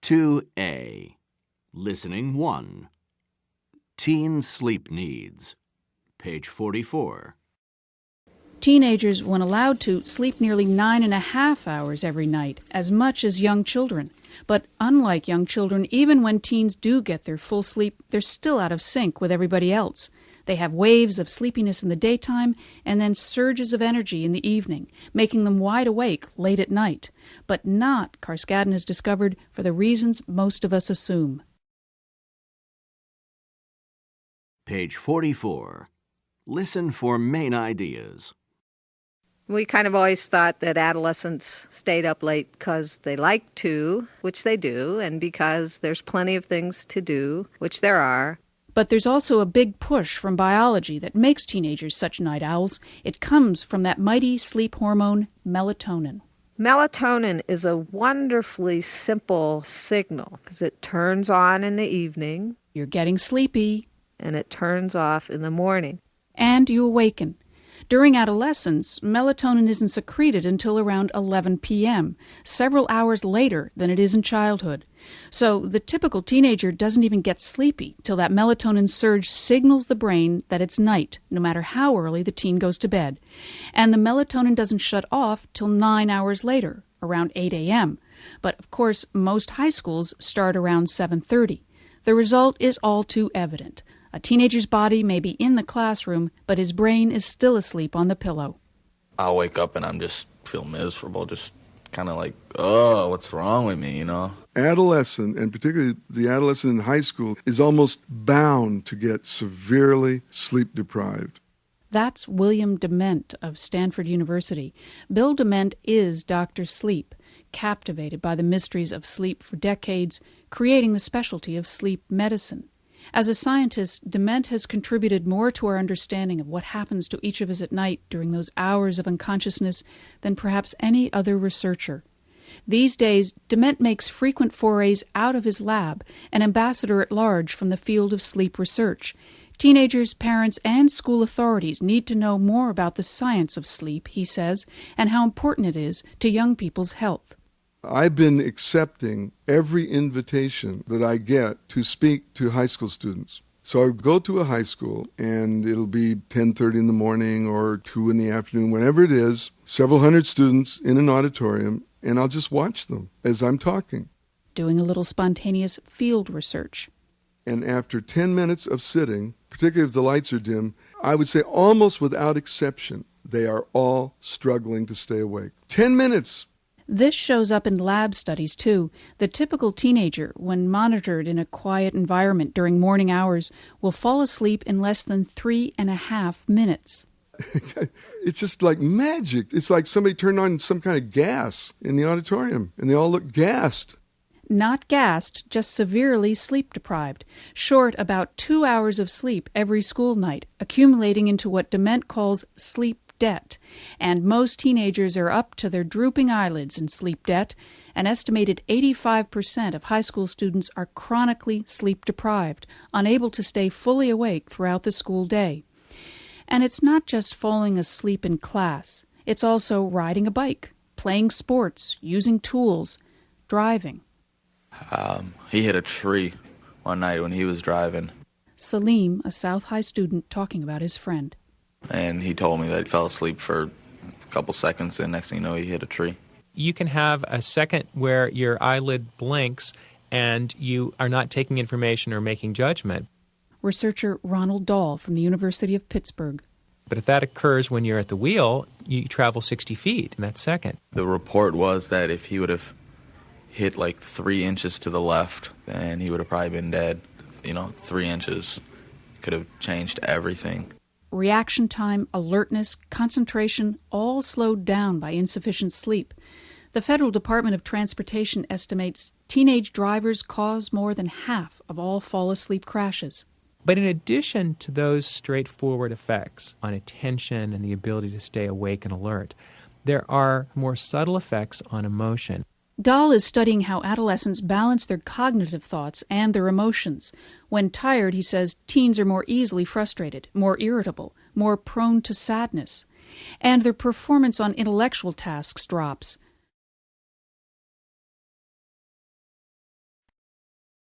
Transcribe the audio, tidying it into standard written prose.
2A. Listening 1. Teen sleep needs. Page 44. Teenagers, when allowed to, sleep nearly 9.5 hours every night, as much as young children. But unlike young children, even when teens do get their full sleep, they're still out of sync with everybody else. They have waves of sleepiness in the daytime and then surges of energy in the evening, making them wide awake late at night. But not, Carskadden has discovered, for the reasons most of us assume. Page 44. Listen for main ideas. We kind of always thought that adolescents stayed up late because they like to, which they do, and because there's plenty of things to do, which there are. But there's also a big push from biology that makes teenagers such night owls. It comes from that mighty sleep hormone, melatonin. Melatonin is a wonderfully simple signal because it turns on in the evening. You're getting sleepy. And it turns off in the morning. And you awaken. During adolescence, melatonin isn't secreted until around 11 p.m., several hours later than it is in childhood. So the typical teenager doesn't even get sleepy till that melatonin surge signals the brain that it's night, no matter how early the teen goes to bed. And the melatonin doesn't shut off till 9 hours later, around 8 a.m. But of course, most high schools start around 7:30. The result is all too evident. A teenager's body may be in the classroom, but his brain is still asleep on the pillow. I'll wake up and I'm just feel miserable, just kind of like, oh, what's wrong with me, you know? Adolescent, and particularly the adolescent in high school, is almost bound to get severely sleep deprived. That's William Dement of Stanford University. Bill Dement is Dr. Sleep, captivated by the mysteries of sleep for decades, creating the specialty of sleep medicine. As a scientist, Dement has contributed more to our understanding of what happens to each of us at night during those hours of unconsciousness than perhaps any other researcher. These days, Dement makes frequent forays out of his lab, an ambassador at large from the field of sleep research. Teenagers, parents, and school authorities need to know more about the science of sleep, he says, and how important it is to young people's health. I've been accepting every invitation that I get to speak to high school students. So I go to a high school, and it'll be 10:30 in the morning or 2 in the afternoon, whenever it is, several hundred students in an auditorium, and I'll just watch them as I'm talking. Doing a little spontaneous field research. And after 10 minutes of sitting, particularly if the lights are dim, I would say almost without exception, they are all struggling to stay awake. 10 minutes! This shows up in lab studies, too. The typical teenager, when monitored in a quiet environment during morning hours, will fall asleep in less than 3.5 minutes. It's just like magic. It's like somebody turned on some kind of gas in the auditorium, and they all look gassed. Not gassed, just severely sleep-deprived, short about 2 hours of sleep every school night, accumulating into what Dement calls sleep debt, and most teenagers are up to their drooping eyelids in sleep debt. An estimated 85% of high school students are chronically sleep-deprived, unable to stay fully awake throughout the school day. And it's not just falling asleep in class. It's also riding a bike, playing sports, using tools, driving. He hit a tree one night when he was driving. Salim, a South High student, talking about his friend. And he told me that he fell asleep for a couple seconds, and next thing you know, he hit a tree. You can have a second where your eyelid blinks and you are not taking information or making judgment. Researcher Ronald Dahl from the University of Pittsburgh. But if that occurs when you're at the wheel, you travel 60 feet in that second. The report was that if he would have hit like 3 inches to the left, then he would have probably been dead. 3 inches could have changed everything. Reaction time, alertness, concentration, all slowed down by insufficient sleep. The Federal Department of Transportation estimates teenage drivers cause more than half of all fall-asleep crashes. But in addition to those straightforward effects on attention and the ability to stay awake and alert, there are more subtle effects on emotion. Dahl is studying how adolescents balance their cognitive thoughts and their emotions. When tired, he says, teens are more easily frustrated, more irritable, more prone to sadness. And their performance on intellectual tasks drops.